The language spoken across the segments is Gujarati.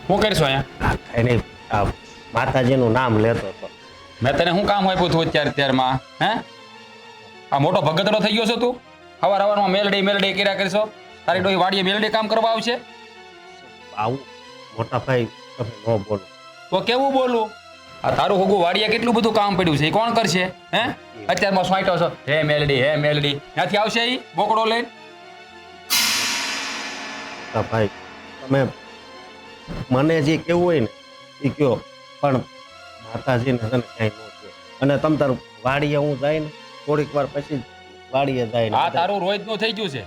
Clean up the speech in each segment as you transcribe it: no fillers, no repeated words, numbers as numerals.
શું કરશો અહીંયા? એની આ માતાજીનું નામ લેતો હતો. મેં તને શું કામ આપ્યું હતું અત્યારમાં? હે, આ મોટો ભગતડો થઈ ગયો છો તું? સવારમાં મેલડી કર્યા કરશો? તારી ડોઈ વાડીએ મેલડી કામ કરવા આવશે? આવું મોટા ભાઈ તમે ન બોલો. તો કેવું બોલું? આ તારું હોગું વાડીએ કેટલું બધું કામ પડ્યું છે, એ કોણ કરશે? હે, અત્યારમાં સ્વાઈટો છો, હે મેલડી ત્યાંથી આવશે એ બોકડો લઈને? મોટા ભાઈ તમે મને જે કેવું હોય ને એ કયો, પણ માતાજીને છે ને કાંઈ ન કહો. અને તમ તાર વાડીએ હું જાય ને થોડીક વાર પછી વાડીએ જાય ને આ તારું રોજનું થઈ ગયું છે.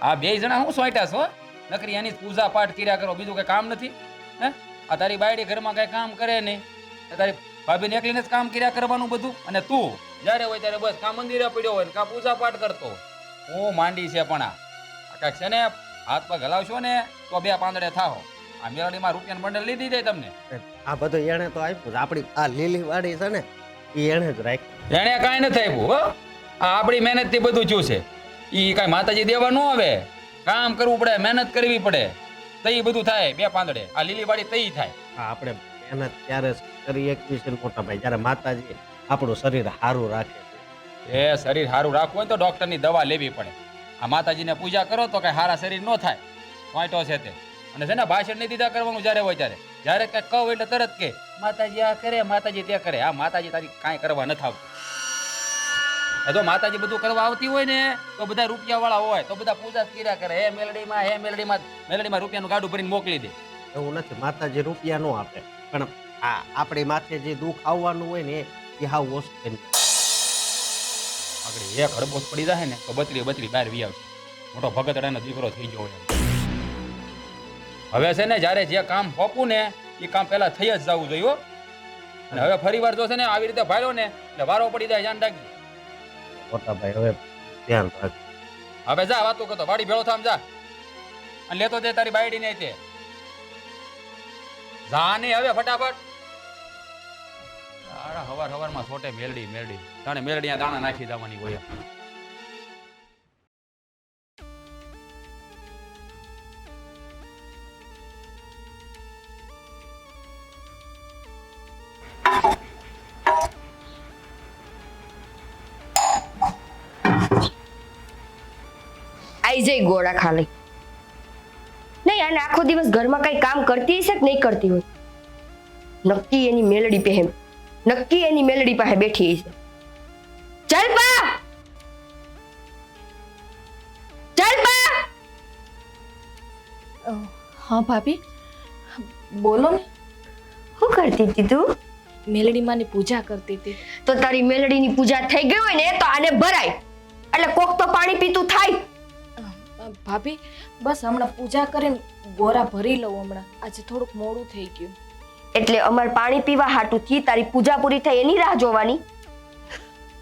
આ બે જણા હું સ્વાઈટા છો? નકરી એની પૂજા પાઠ કર્યા કરો, બીજું કઈ કામ નથી? હે, આ તારી બાયડી ઘરમાં કઈ કામ કરે નહીં, તારી ભાભીને એકલીને જ કામ કર્યા કરવાનું બધું. અને તું જ્યારે હોય ત્યારે બસ કા મંદિરે પડ્યો હોય ને કા પૂજા પાઠ કરતો હોય. હું માંડી છે પણ આ કાંઈક છે ને હાથ પગ હલાવશો ને તો બે પાંદડે થાઓ. આ મેલડીમાં રૂપિયાની બંડલ લીધી જાય તમને. આ બધું એણે તો આપ્યું. આપણી આ લીલી વાડી છે ને એ એણે જ રાખી. એને કાંઈ નથી આપ્યું. હો, આ આપણી મહેનતથી બધું થયું છે. એ કાંઈ માતાજી દેવા ન આવે. કામ કરવું પડે, મહેનત કરવી પડે, તઈ બધું થાય. બે પાંદડે આ લીલી વાડી તઈ થાય. હા, આપણે મહેનત ત્યારે કરી એકવી છે મોટા ભાઈ, જ્યારે માતાજી આપણું શરીર સારું રાખે છે. એ શરીર સારું રાખવું હોય તો ડોક્ટરની દવા લેવી પડે. આ માતાજીને પૂજા કરો તો કઈ સારા શરીર ન થાય. વાંટો છે તે. અને છે ને ભાષણ નહીં દીધા કરવાનું જ્યારે હોય ત્યારે. જ્યારે કઈ કહું એટલે તરત કે માતાજી આ કરે, માતાજી તે કરે. આ માતાજી તારી કાંઈ કરવા નથી આવતું. એ તો માતાજી બધું કરવા આવતી હોય ને તો બધા રૂપિયા વાળા હોય તો બધા પૂજા કર્યા કરે. હે મેલડીમાં રૂપિયાનું ગાડું ભરીને મોકલી દે. એવું નથી, માતાજી રૂપિયા ન આપે, પણ આ આપણી માથે જે દુઃખ આવવાનું હોય ને એ હાવ ઓછું કરી નાખે. આગળ એક હડબોસ પડી જાય ને તો બતરી બહાર વી આવશે. મોટો ભગતડાનો દીકરો થઈ ગયો હોય. હવે છે ને જ્યારે જે કામ સોંપું ને એ કામ પહેલા થઈ જ જવું જોઈએ. અને હવે ફરી વાર જો છે ને આવી રીતે ભાડ્યો ને એટલે વારો પડી જાય. ધ્યાન રાખજો મોટા ભાઈ, હવે ધ્યાન રાખ. હવે જા વાતો કરતો વાડી ભેળો થામ જા અને લેતો દે તારી બાયડી ને તે જા ને હવે ફટાફટ. હવારમાં છોટે મેલડી તાણે મેલડીયા દાણા નાખી દેવાની હોય. આઈ જઈ ગોળા ખાલી નહીં. અને આખો દિવસ ઘરમાં કઈ કામ કરતી હશે કે નહીં કરતી હોય? નક્કી એની મેલડી પાસે બેઠી હશે. ચાલ પા હા ભાભી બોલો ને. શું કરતી હતી તું? મેલડી માની પૂજા કરતી હતી. તો તારી મેલડીની પૂજા થઈ ગઈ હોય ને તો આને ભરાય, એટલે કોક તો પાણી પીતું થાય. ભાભી બસ હમણાં પૂજા કરીને ગોરા ભરી લઉં. હમણાં આજે થોડુંક મોડું થઈ ગયું. એટલે અમાર પાણી પીવા હાટું થી તારી પૂજા પૂરી થાય એની રાહ જોવાની?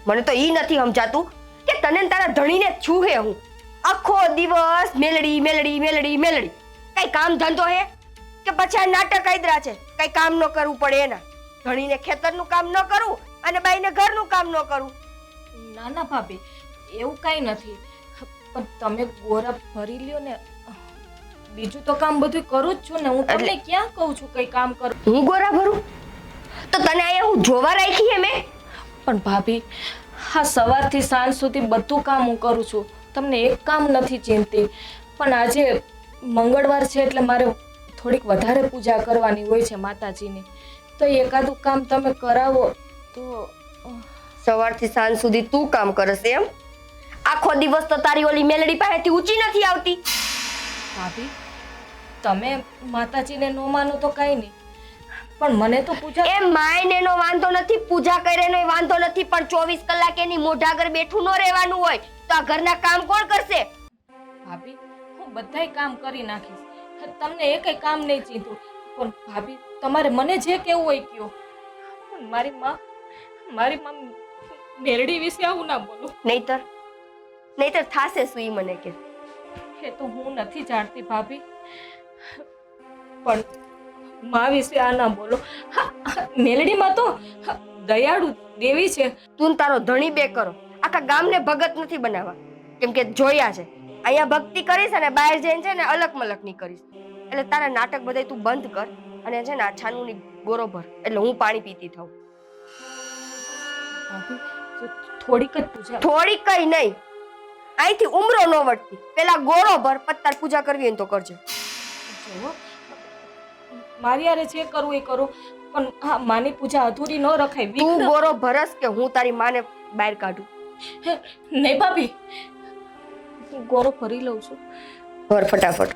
મને તો ઈ નથી સમજાતું કે તને તારા ધણીને છૂહે હું આખો દિવસ મેલડી. કઈ કામ ધંધો હે કે પછી આ નાટક આદરા છે? કઈ કામ ન કરવું પડે એના? ધણીને ખેતરનું કામ ન કરવું અને બાઈને ઘરનું કામ ન કરવું? ના ના ભાભી એવું કઈ નથી, પણ તમે ગોરા ભરી લ્યો ને. બીજું તો કામ બધું કરું જ છું ને. હું તમને ક્યાં કહું છું કઈ કામ કરું? હું ગોરા ભરું તો તને અહીંયા હું જોવા રાખી હે મેં? પણ ભાભી હા સવારથી સાંજ સુધી બધું કામ હું કરું છું, તમને એક કામ નથી ચિંતી. પણ આજે મંગળવાર છે એટલે મારે થોડીક વધારે પૂજા કરવાની હોય છે માતાજીની, તો એકાદું કામ તમે કરાવો તો. સવારથી સાંજ સુધી તું કામ કરસ એમ? આખો દિવસ તો તારી ઓલી મેલડી પાસેથી ઊંચી નથી આવતી. ભાભી તમે માતાજીને ન માનો તો કઈ નહીં, પણ મને તો પૂજા એ માયને એનો વાંધો નથી, પૂજા કરે એનો વાંધો નથી, પણ 24 કલાક એની મોઢા આગળ બેઠું ન રહેવાનું હોય તો આ ઘરના કામ કોણ કરશે? ભાભી હું બધાય કામ કરી નાખીશ, તમને એ કઈ કામ નહીં ચીંધું. પણ ભાભી તમારે મને જે કેવું હોય કયો. મારી માં મેલડી વિશે આવું ના બોલો. નહીતર થાશે શું ઈ મને કે? એ તો હું નથી જાણતી ભાભી, પણ માં વિશે આ ના બોલો. મેલડી માં તો દયાળુ દેવી છે. તું તારો ધણી બે કરો, આખા ગામને ભગત નથી બનાવવા. કેમ કે જોયા છે અહીંયા ભક્તિ કરીશ અને બહાર જઈને છે ને અલગ મલક ની કરીશ. એટલે તારા નાટક બધાય તું બંધ કર અને છે ને આ છાનુની ગોરો ભર એટલે હું પાણી પીતી થાઉં. ભાભી થોડીક જ પૂજા થોડીક કઈ નહીં, અહીંથી ઉમરો ન વટતી, પેલા ગોળો ભર પત્તાર પૂજા કરવી હોય ને તો કરજે. જુઓ, મારી યારે જે કરવું એ કરું, પણ હા માની પૂજા અધૂરી ન રખાય. તું ગોરો ભરસ કે હું તારી માને બહાર કાઢું? નહીં ભાભી, હું ગોરો ભરી લઉં છું. ભર ફટાફટ.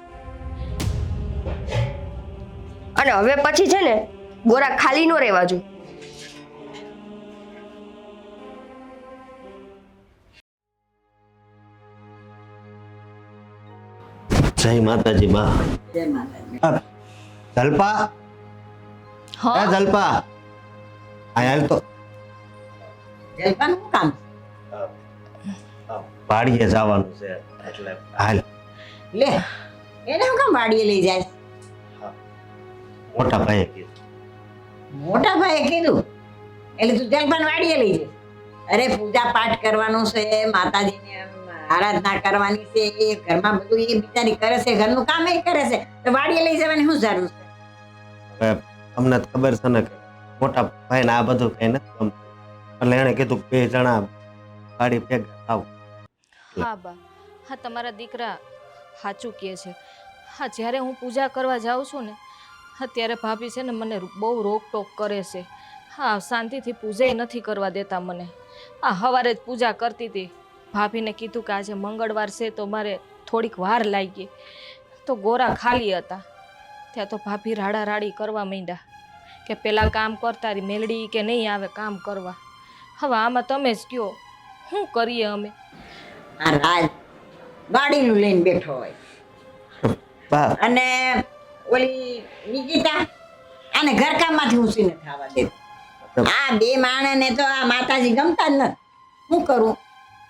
અને હવે પછી છે ને ગોરા ખાલી નો રહેવા જોઈએ. જય માતાજી બા. જય માતાજી. જલપા, હા જલપા, હાલ તો જલપાનું શું કામ? વાડીએ જવાનું છે એટલે હાલ. લે એને શું કામ વાડીએ લઈ જાય? મોટા ભાઈએ કીધું. મોટા ભાઈએ કીધું એટલે તું જલપાને વાડીએ લઈ જાય? અરે પૂજા પાઠ કરવાનું છે, માતાજીને આરાધના કરવાની છે, એ ઘરમાં બધું એ બિચારી કરે છે, ઘરનું કામ એ કરે છે, તો વાડીએ લઈ જવાની શું જરૂર છે? હવે તમને તો ખબર છે ને કે મોટા ભાઈને આ બધું કઈ નથી ગમતું, એટલે એને કીધું કે 2 જણા વાડી ભેગા થાવ. હા બા, હા તમારા દીકરા સાચું કહે છે. હા જ્યારે હું પૂજા કરવા જાઉં છું ને, હા ત્યારે ભાભી છે ને મને બહુ રોકટોક કરે છે. હા શાંતિથી પૂજા નથી કરવા દેતા મને. હા સવારે જ પૂજા કરતી હતી, ભાભીને કીધું કે આજે મંગળવાર છે તો મારે થોડીક વાર લાગી, તો ગોરા ખાલી હતા. ત્યાં તો ભાભી રાડારાડી કરવા માંડ્યા કે પેલા કામ કરતા રહી મેલડી કે નહીં આવે કામ કરવા. હવે આમાં તમે જ કહો શું કરીએ અમે? આ રાજ વાડીનું લઈને બેઠો હોય બા અને ઓલી નિકિતા આને ઘરકામમાંથી ઊંચી નથી આવવા દેતી. આ 2 માણસને તો આ માતાજી ગમતા જ નથી. શું કરું?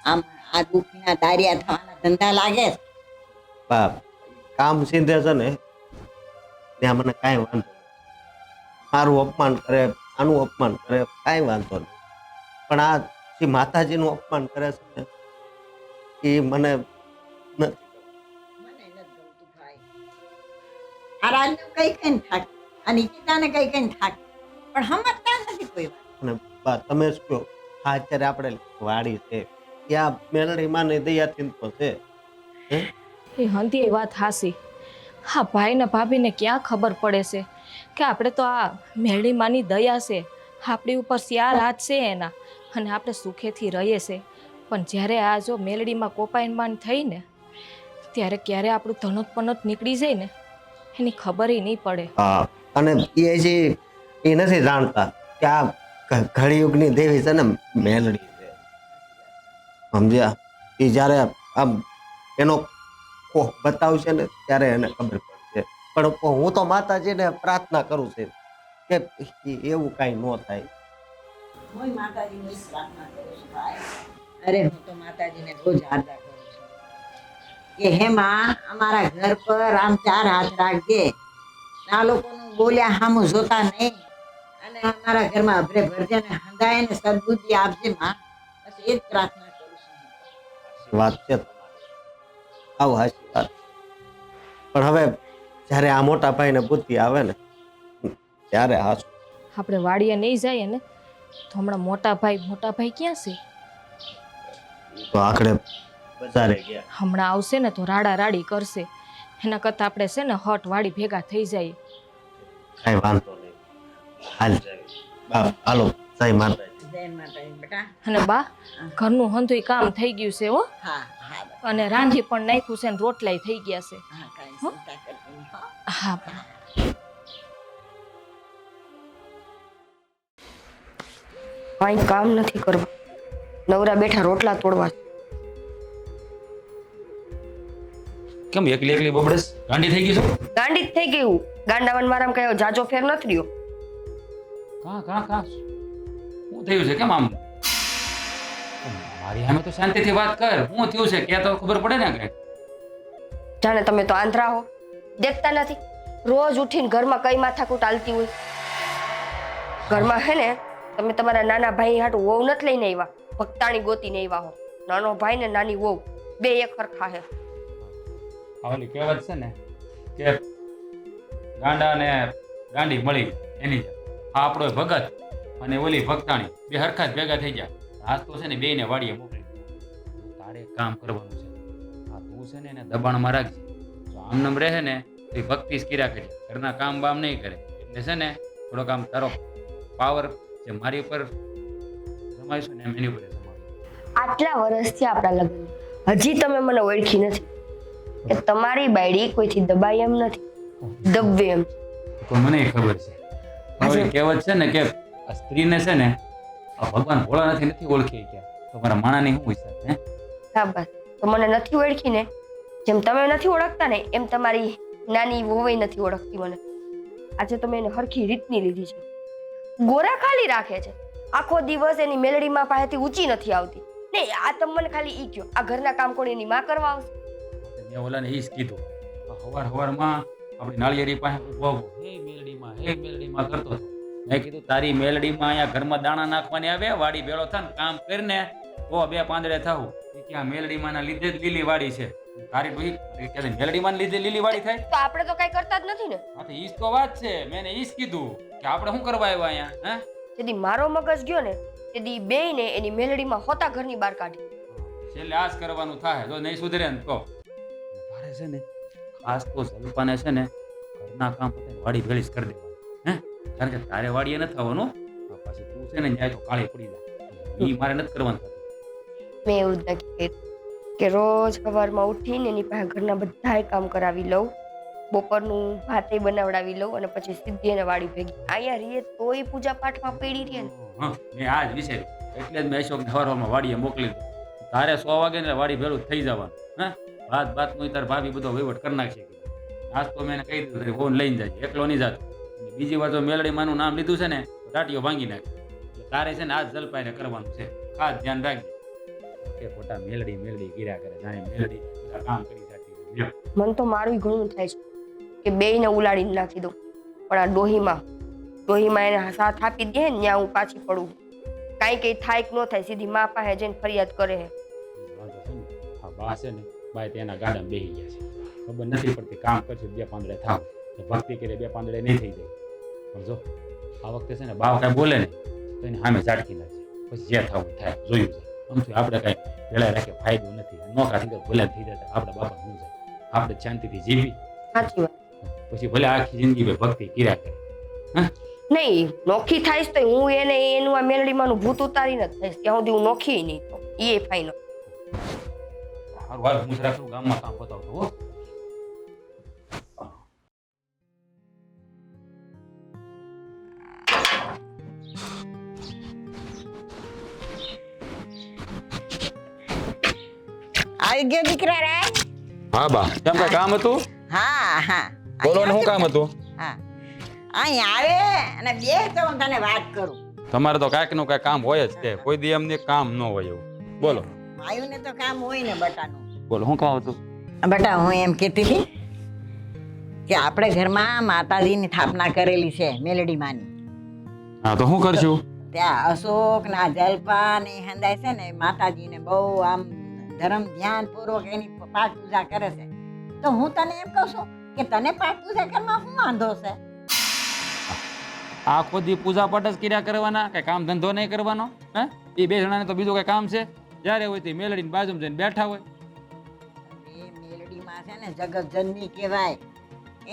આમ આ દુખીના દારિયા થવાના ધંધા લાગે છે. બા કામ સીધે છે ને ત્યાં મને કાંઈ વાંધો નથી. મારું અપમાન કરે, આનું અપમાન કરે, કાંઈ વાંધો નહીં, પણ આ જે માતાજીનું અપમાન કરે છે ને એ મને નથી. મને નથી ગમતું ભાઈ. આ રાજનું કઈ કઈ થાક, આ નિકિતાને કઈ કઈ થાક, પણ સમજતા નથી કોઈ વાત. અને બા તમે જ કહો, હા અત્યારે આપણે વાડી છે ત્યાં મેલડીમાં ને દયાથી તો છે. એ હંધી એ વાત હાસી. હા ભાઈ ને ભાભીને ક્યાં ખબર પડે છે કે આપણે તો આ મેરડીમાંની દયા છે, આપણી ઉપર 4 હાથ છે એના, અને આપણે સુખેથી રહીએ છે. પણ જ્યારે આ જો મેલડીમાં કોપાયનમાન થઈને ત્યારે ક્યારે આપણું ધનોત પનોત નીકળી જાય ને એની ખબર નહીં પડે. હા અને એ જે એ નથી જાણતા કે આ ઘડીયુગની દેવી છે ને મેલડી છે, સમજ્યા? એ જ્યારે આમ એનો કોહ બતાવશે ને ત્યારે એને ખબર પડશે. પણ હું તો માતાજીને પ્રાર્થના કરું છું કે એવું કાંઈ ન થાય. હું માતાજીની પ્રાર્થના કરું છું ભાઈ. અરે હું તો માતાજીને રોજ આરતી કરું છું કે હે માં અમારા ઘર પર આમ 4 હાથ રાખજે, આ લોકોનું બોલ્યા સામું જોતા નહીં, અને અમારા ઘરમાં અભરે ભરજે ને હંધાય ને સદબુદ્ધિ આપજે માં. બસ એ જ પ્રાર્થના કરું છું. સાચી વાત છે તમારી, આવું સાચી વાત. પણ હવે જ્યારે આ મોટા ભાઈને બુદ્ધિ આવે ને ત્યારે હાસું. આપણે વાડીએ નહીં જઈએ ને તો હમણાં મોટા ભાઈ ક્યાં છે? તો આખડે બજારે ગયા. હમણાં આવશે ને તો રાડા રાડી કરશે. એના કરતાં આપણે છે ને હટ વાડી ભેગા થઈ જાય. કાંઈ વાંધો નહીં, હાલ જાય. બા હાલો, જય માતાજી. જય માતાજી બેટા. અને બા ઘરનું હંધુય કામ થઈ ગયું છે હો, હા હા બા. અને રાંધી પણ નાખ્યું છે ને રોટલાય થઈ ગયા છે. હા કાંઈ ચિંતા કરતી નહીં હો. હા બા. કાંઈ કામ નથી કરવા, નવરા બેઠા રોટલા તોડવા. કેમ એકલી એકલી બબડસ ગાંડી થઈ ગઈ છો? ગાંડી જ થઈ ગયું. ગાંડાવન મારામાં કયો જાજો ફેર નથી રહ્યો. કા શું થયું છે? કેમ આમ મારી સામે તો શાંતિથી વાત કર. શું થયું છે કે તો ખબર પડે ને કઈ. જાણે તમે તો આંધળા હો, દેખતા નથી? રોજ ઉઠીને ઘરમાં કઈ માથાકૂટ હાલતી હોય. ઘરમાં હે ને તમે તમારા નાના ભાઈ હાટુ વહુ નથી લઈને આવ્યા, ભક્તાણી ગોતીને આવ્યા હો. નાનો ભાઈ ને નાની વહુ બે એક સરખા હે. ઓલી કહેવત છે ને કે ગાંડા ને ગાંડી મળી એની જેમ. આ આપણો ભગત અને ઓલી ભક્તાણી બે હરખા જ ભેગા થઈ ગયા. આજ તો છે ને બેયને વાડીએ મોકલી દીધા. તારે એક કામ કરવાનું છે. આ તું છે ને એને દબાણમાં રાખજે. જો આમનામ રહે ને તો એ ભક્તિ જ કર્યા કરે, ઘરના કામ બામ નહીં કરે. એટલે છે ને થોડોક આમ તારો પાવર જે મારી ઉપર જમાવીશું ને એમ એની ઉપર જમાવીશું. આટલા વર્ષથી આપણા લગ્ન, હજી તમે મને ઓળખી નથી કે તમારી બાયડી કોઈથી દબાઈ એમ નથી, દબવે એમ. તો મને ખબર છે. હવે કહેવત છે ને કે આ સ્ત્રીને છે ને આ ભગવાન ભોળાનાથી નથી ઓળખી ગયા તો મારા માણાની શું હિસાબ હે? હા બસ, તો મને નથી ઓળખી ને, જેમ તમે નથી ઓળખતા ને એમ તમારી નાની વહુય નથી ઓળખતી મને. આજે તમે એને હરખી રીતની લીધી છે, ગોરા ખાલી રાખે છે, આખો દિવસ એની મેલડીમાં પાસેથી ઊંચી નથી આવતી. ને આ તમે મને ખાલી ઈ કયો, આ ઘરના કામ કોણ એની માં કરવા આવશે? મેં ઓલાને ઈ જ કીધું. હવારમાં આપણી નાળિયેરી પાસે ઉભો હે મેલડીમાં કરતો હતો. મેં કીધું તારી મેલડીમાં અહીંયા ઘરમાં દાણા નાખવાની આવે, વાડી ભેળો થાય ને કામ કરીને તો બે પાંદડે થાવું. કે આ મેલડીમાંના લીધે જ લીલી વાડી છે. તારી ડોહી કે મેલડીમાં લીધે લીલી વાડી થાય? તો આપણે તો કઈ કરતા જ નથી ને. હા તો ઈ જ તો વાત છે. મેં ઈ જ કીધું કે આપણે શું કરવા આવ્યા અહીંયા? હે જેદી મારો મગજ ગયો ને તેદી બેયને એની મેલડીમાં હોતા ઘરની બહાર કાઢી. છેલ્લે આ જ કરવાનું થાય. જો નહીં સુધરે ને તો તારે છે ને ખાસ તો જલપાને છે ને ઘરના કામ પતાવીને વાડી ભેળી જ કરી દેવાની. હે કારણ કે તારે વાડીએ નથી થવાનું. પાછી તું છે ને ન્યાય તો કાળી પડી જાય. ઈ મારે નથી કરવાનું થતું. મેં એવું જ નક્કી કર્યું કે રોજ સવારમાં ઉઠીને એની પાસે ઘરના બધાય કામ કરાવી લઉં, બપોરનું ભાતે બનાવડાવી લઉં અને પછી સીધી એને વાડી ભેગી. અહીંયા રહીએ તોય પૂજા પાઠમાં પડી રહીએ ને. હા મેં આ જ વિચાર્યું એટલે જ મેં અશોકને સવારમાં વાડીએ મોકલી દીધો. તારે 100 વાગે ને વાડી ભેળું થઈ જવાનું. હા બાતનું તાર ભાભી બધો વહીવટ કરી નાખશે. આજ તો મેં એને કહી દીધું તારી ફોન લઈને જાય, એકલો નહીં જાતો. બીજી વાર જો મેલડીમાંનું નામ લીધું છે ને તો ટાટીઓ ભાંગી નાખે. એટલે તારે છે ને આજ જલપાઈને કરવાનું છે. ખાસ ધ્યાન રાખજે કે ખોટા મેલડી ગીર્યા કરે. જાણે મેલડી કામ કરી જતી. મન તો મારું ઘણું થાય છે કે બેયને ઉલાડીને નાખી દઉં, પણ આ ડોહીમાં એને સાથ આપી દે ને ત્યાં હું પાછી પડું. કાંઈ કઈ થાય કે ન થાય સીધી મા પાસે જઈને ફરિયાદ કરે છે. વાંધો છે ને આ બા છે ને બાય તેના ગાડામાં બેસી ગયા છે. ખબર નથી પડતી કામ કરશે બે પાંદડે થાવ, ભક્તિ કરે બે પાંદડે નહીં થઈ જાય. પણ જો આ વખતે છે ને બાપ કાંઈ બોલે ને તો એની સામે ઝાટકી નાખશે. પછી જે થવું થાય જોયું છે. આમથી આપણે કાંઈ વેળા રાખે ફાયદો નથી. નોકા થઈ જાય ભલે થઈ જતા આપણા બાપા શું જાય. આપણે શાંતિથી જીવી સાચી વાત. પછી ભલે આખી જિંદગી ભક્તિ કર્યા કરે. નહીં નોખી થાઈશ તો હું એને એનું આ મેલડીમાંનું ભૂત ઉતારીને જ થઈશ. ત્યાં સુધી હું નોખી નહીં તો એ ફાઈનલ. સારું હાલ હું રાખું ગામમાં કામ બતાવતો હો. આવી ગયો દીકરા રે? હા બા કેમ કઈ કામ હતું? હા બોલો ને શું કામ હતું? હા અહીં આવે અને બે તો હું તને વાત કરું. તમારે તો કાંઈક નું કાંઈ કામ હોય જ તે. કોઈ દી એમને કામ ન હોય એવું. બોલો માયુને તો કામ હોય ને બટાનું. બોલો શું કામ હતું? બટા હું એમ કહેતી હતી કે આપણે ઘરમાં માતાજીની સ્થાપના કરેલી છે મેલડી માની. હા તો શું કરશું? ત્યાં અશોક ના જલપા ને હંદાય છે ને માતાજીને બહુ આમ ધર્મ ધ્યાન પૂર્વક એની પાઠ પૂજા કરે છે. તો હું તને એમ કહું છું કે તને પાઠ પૂજા કરવામાં શું વાંધો છે? આખો દી પૂજા પાઠ જ કર્યા કરવાના, કઈ કામ ધંધો નહીં કરવાનો? હે એ બે જણાને તો બીજું કઈ કામ છે? જ્યારે હોય તે મેલડીની બાજુમાં જઈને બેઠા હોય. એ મેલડીમાં છે ને જગત જનની કહેવાય.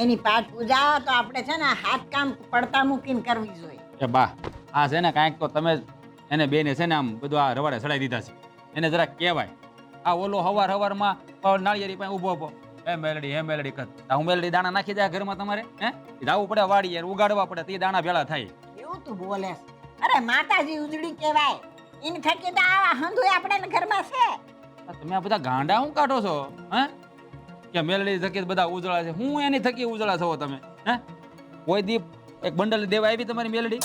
એની પાઠ પૂજા તો આપણે છે ને હાથ કામ પડતા મૂકીને કરવી જોઈએ. એ બા આ છે ને કાંઈક તો તમે એને બેને છે ને આમ બધું આ રવાડે ચડાવી દીધા છે. એને જરાક કહેવાય. આ ઓલો હવારમાં નાળિયેરી પાસે ઊભો હે મેલડી કર. હું મેલડી દાણા નાખી જાય ઘરમાં તમારે? હે જાવું પડે વાડીએ ઉગાડવા પડે તે દાણા ભેળા થાય. એવું તું બોલે? અરે માતાજી ઉજળી કહેવાય. ઇન થકી તો આવા હંધુ આપણે ઘરમાં છે. તમે આ બધા ગાંડા શું કાઢો છો? હે કે મેલડી થકી બધા ઉજળા છે? હું એની થકી ઉજળા છો તમે? હે કોઈ દી એક બંડલ દેવા આવી તમારી મેલડી?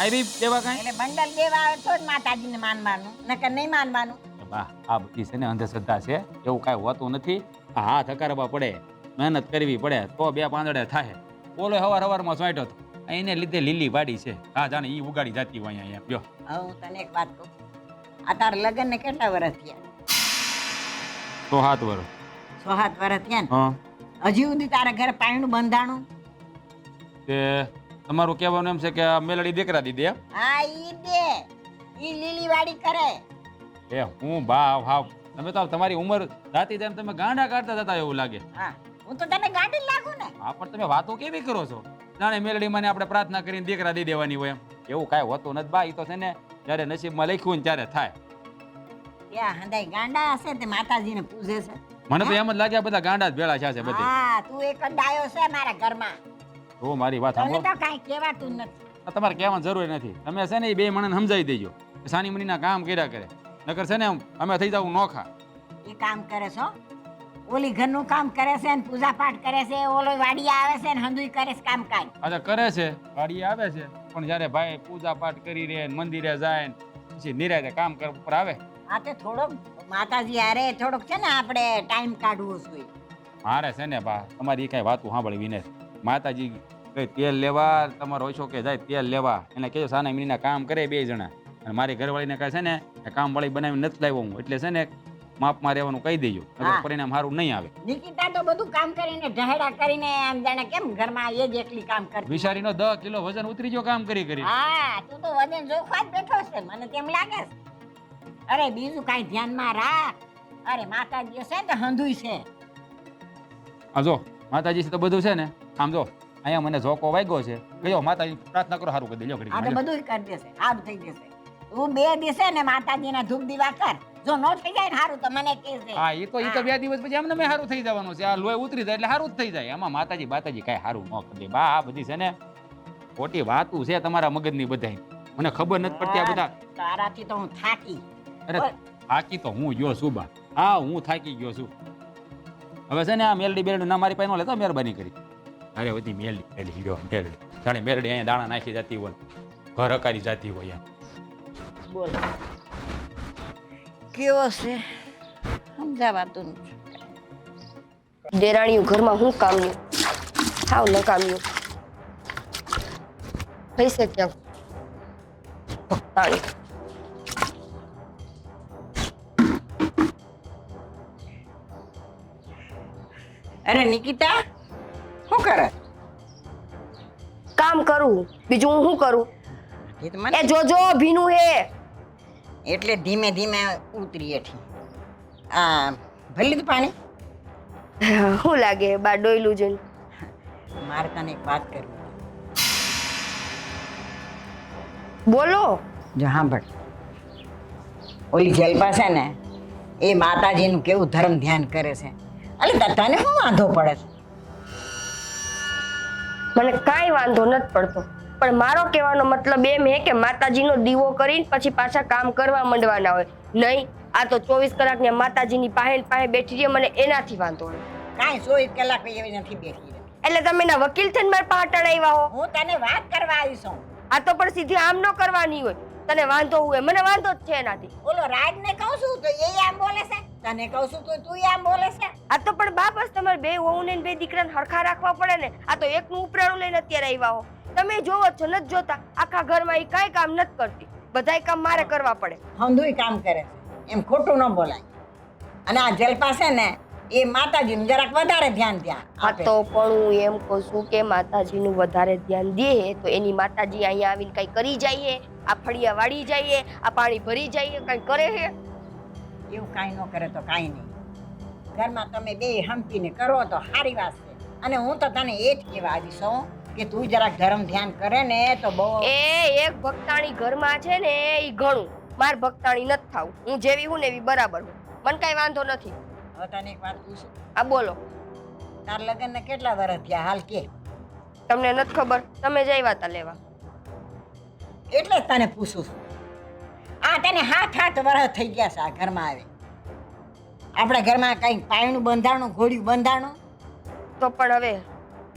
આવી દેવા કાંઈ? એટલે બંડલ દેવા આવે તો જ માતાજીને માનવાનું, નકર નહીં માનવાનું. બા આ બધી છે ને અંધશ્રદ્ધા છે. એવું કાંઈ હોતું નથી. આ હાથ હકારવા પડે, મહેનત કરવી પડે તો બે પાંદડે થાય. ઓલો હવારમાં સોંટ્યો હતો એને લીધે લીલી વાડી છે. હા જાણે ઈ ઉગાડી જાતી હોય અહીંયા. બ્યો હવે હું તને એક વાત કહું. આ તારા લગ્ન ને કેટલા વર્ષ થયા? 6-7 વર્ષ. 6-7 વર્ષ થયા ને? હજી સુધી તારા ઘરે પાણીનું બંધાણું તે તમારું કહેવાનું એમ છે કે આ મેલડી દીકરા દીધી એમ? હા ઈ દે, ઈ લીલી વાડી કરે. એ હું બા હાવ તમે તો તમારી ઉંમર જાતી તેમ તમે ગાંડા કાઢતા જતા એવું લાગે. હા હું તો તને ગાંડી લાગુ ને. હા પણ તમે વાતો કેવી કરો છો? જાણે મેલડી મને આપણે પ્રાર્થના કરીને દીકરા દઈ દેવાની હોય એમ. એવું કાંઈ હોતું નથી બા. ઈ તો છે ને જ્યારે નસીબમાં લખ્યું ને ત્યારે થાય. ત્યાં હંધાઈ ગાંડા હશે તે માતાજીને પૂજે છે. મને તો એમ જ લાગે આ બધા ગાંડા જ ભેળા છે બધે. હા તું એક જ ડાયો છે મારા ઘરમાં. તો મારી વાત તને સાંભળો. તો કાંઈ કહેવાતું નથી. આ તમારે કહેવાની જરૂર નથી. તમે છે ને એ બે માણસને સમજાવી દેજો કે સાની મનીના કામ કર્યા કરે. નકર છે ને અમે થઈ જાવ નોખા. એ કામ કરે છો, ઓલી ઘરનું કામ કરે છે ને પૂજા પાઠ કરે છે, ઓલો વાડી આવે છે ને હંધુય કરે છે કામ કાજ. અચ્છા કરે છે, વાડીએ આવે છે, પણ જ્યારે ભાઈ પૂજા પાઠ કરી રે ને મંદિરે જાય ને પછી નિરાતે કામ કરવા ઉપર આવે. આ તે થોડોક માતાજી હારે થોડોક છે ને આપણે ટાઈમ કાઢવો જોઈએ. મારે છે ને બા તમારી એ કાંઈ વાતું સાંભળી વિને માતાજી કઈ તેલ લેવા તમારો ઓછો કે જાય તેલ લેવા એને કહેજો સાના મિનીના કામ કરે બે જણા. અને મારી ઘરવાળીને કહે છે ને એ કામવાળી બનાવીને નથી લાવ્યો હું એટલે છે ને માપમાં રહેવાનું કહી દેજો. હા. પરિણામ સારું નહીં આવે. નિકિતા તો બધું કામ કરીને ઢહેડા કરીને આમ જાણે કેમ ઘરમાં એ જ એકલી કામ કરતી. વિચારીનો 10 કિલો વજન ઉતરી ગયો કામ કરી કરી. હા તું તો વજન જોખવા જ બેઠો છે મને તેમ લાગે છે. અરે બીજું કાંઈ ધ્યાનમાં રાખ. અરે માતાજી છે ને હંધુય છે. આ જો માતાજી છે તો બધું છે ને આમ જો અહીંયા મને ઝોકો વાગ્યો છે ગયો માતાજી પ્રાર્થના કરો સારું કરી દેજો આ તો બધું કરી દેશે, સારું થઈ જશે. તું 2 દિવસે ને માતાજીના ધૂપ દીવા કર. જો ન થઈ જાય ને સારું તો મને કહેજે. હા એ તો 2 દિવસ પછી અમને મેં સારું થઈ જવાનું છે. આ લોહી ઉતરી જાય એટલે સારું જ થઈ જાય. આમાં માતાજી કાંઈ સારું ન કરી દે બા. આ બધી છે ને ખોટી વાતું છે તમારા મગજની બધાય. મને ખબર નથી પડતી આ બધા. તારાથી તો હું થાકી. અરે થાકી તો હું ગયો છું બા. હા હું થાકી ગયો છું. હવે છે ને આ મેલડી બેલડી ના મારી પાસે ન લેતો મહેરબાની કરી. અરે બધી મેલડી ગયો મેલડી જાણે મેલડી અહીંયા દાણા નાખી જતી હોય ઘર હકારી જતી હોય એમ. બોલ કેવો છે સમજાવાતું નથી. દેરાણીયું ઘરમાં હું કામનું હાવ ન કામનું પૈસે ક્યાં ભક્તાણી. અરે નિકિતા શું કરે? કામ કરું બીજું હું શું કરું? એ તો મને એ જોજો ભીનું હે. એટલે ધીમે ધીમે ઉતરી એઠી. આ ભરી લીધું પાણી? શું લાગે બા ડોયલું જોઈને? મારે તને એક વાત કરવી. બોલો. જો સાંભળ, ઓલી જલપા છે ને એ માતાજીનું કેવું ધર્મ ધ્યાન કરે છે. અલે તને શું વાંધો પડે છે? મને કાંઈ વાંધો નથી પડતો પણ મારો કહેવાનો મતલબ એમ હે કે માતાજીનો દીવો કરીને પછી પાછા કામ કરવા માંડવાના હોય નહીં. આ તો 24 કલાકને માતાજીની પાસે બેઠી રહે મને એનાથી વાંધો નહીં. કાંઈ 24 કલાક એવી નથી બેઠી રહી. એટલે તમે ના વકીલ થઈને મારા પાસે આવ્યા હો. હું તને વાત કરવા આવી છું. આ તો પણ સીધી આમ ન કરવાની હોય. તને વાંધો હોય મને વાંધો જ છે એનાથી. ઓલો રાજને કહું છું તો એ આમ બોલે છે, તને કહું છું તો તું આમ બોલે છે. આ તો પણ બાપ જ તમારે બે વહુને ને બે દીકરાને હરખા રાખવા પડે ને. આ તો એકનું ઉપરાણું લઈને અત્યારે આવ્યા હો. તમે જોવો છો નથી જોતા આખા ઘરમાં એ કાંઈ કામ નથી કરતી. બધાય કામ મારે કરવા પડે. હંધુય કામ કરે છે એમ ખોટું ન બોલાય. અને આ જલપા છે ને એ માતાજીનું જરાક વધારે ધ્યાન ત્યાં હા આપે. તો પણ હું એમ કહું છું કે માતાજીનું વધારે ધ્યાન દે તો એની માતાજી અહીંયા આવીને કઈ કરી જઈએ, આ ફળિયા વાળી જઈએ, આ પાણી ભરી જઈએ, કઈ કરે છે? એવું કાંઈ ન કરે તો કાંઈ નહીં. ઘરમાં તમે બે હંપીને કરો તો સારી વાત છે. અને હું તો તને એ જ કહેવા આવી છું કે તું જરાક ધર્મ ધ્યાન કરે ને તો બહુ. એ એક ભક્તાણી ઘરમાં છે ને એ ઘણું. માર ભક્તાણી નથી થાવું. હું જેવી હું ને એવી બરાબર હું. મને કઈ વાંધો નથી. હવે તને એક વાત પૂછું, આ બોલો. તાર લગ્નને કેટલા વર્ષ થયા હાલ કે? તમને નથી ખબર? તમે જ આવ્યા તા લેવા. એટલે જ તને પૂછું છું. આ તને 7-8 વર્ષ થઈ ગયા છે આ ઘરમાં આવે. આપણા ઘરમાં કંઈક પાયણું બંધાણું, ઘોડિયું બંધાણું. તો પણ હવે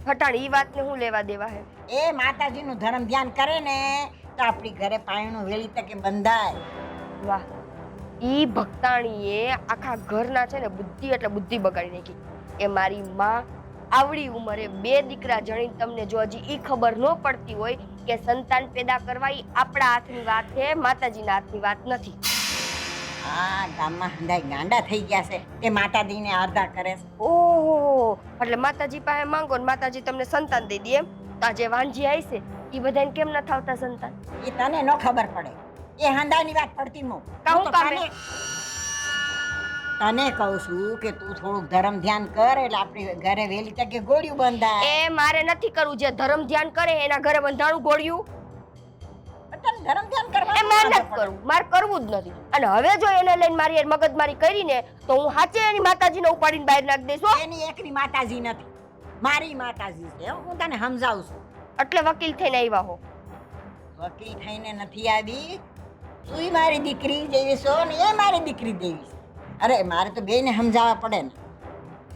ફટાણ ઈ વાતને હું લેવા દેવા હે? એ માતાજીનું ધર્મ ધ્યાન કરે ને તો આપણી ઘરે પાયણું વેલી તકે બંધાય. વાહ, ઈ ભક્તાણીએ આખા ઘરના છે ને બુદ્ધિ એટલે બુદ્ધિ બગાડી નાખી. એ મારી માં આવડી ઉંમરે 2 દીકરા જણીને તમને જો હજી ઈ ખબર ન પડતી હોય કે સંતાન પેદા કરવા ઈ આપણા હાથની વાત છે, માતાજીના હાથની વાત નથી. આ ગામમાં હંધાઈ ગાંડા થઈ ગયા છે તે માતાજીને આરધા કરે છે. ઓહો, એટલે માતાજી પાસે માંગો ને માતાજી તમને સંતાન દઈ દે એમ? તો આ જે વાંજી આવી છે એ બધાને કેમ ન થાવતા સંતાન? એ તને ન ખબર પડે, એ હાંડાની વાત પડતી મો. કાહું હું તો કામે? તને કહું છું કે તું થોડુંક ધર્મ ધ્યાન કર એટલે આપણી ઘરે વહેલી તકે ગોળ્યું બંધાય. એ મારે નથી કરવું. જે ધર્મ ધ્યાન કરે એના ઘરે બંધાણું ગોળ્યું. તને ધર્મ ધ્યાન એ કરવાનું મારે વાંધો નથી પડે. કરવું. મારે કરવું જ નથી. અને હવે જો એને લઈને મારી હારે મગજમારી કરીને તો હું સાચે એની માતાજીને ઉપાડીને બહાર નાખી દઈશ હો. એની એકની માતાજી નથી, મારી માતાજી છે. હું તને સમજાવું છું. એટલે વકીલ થઈને આવ્યા હો. વકીલ થઈને નથી આવી, તુંય મારી દીકરી જેવી છો ને એ મારી દીકરી જેવી છે. અરે મારે તો બેયને સમજાવવા પડે ને.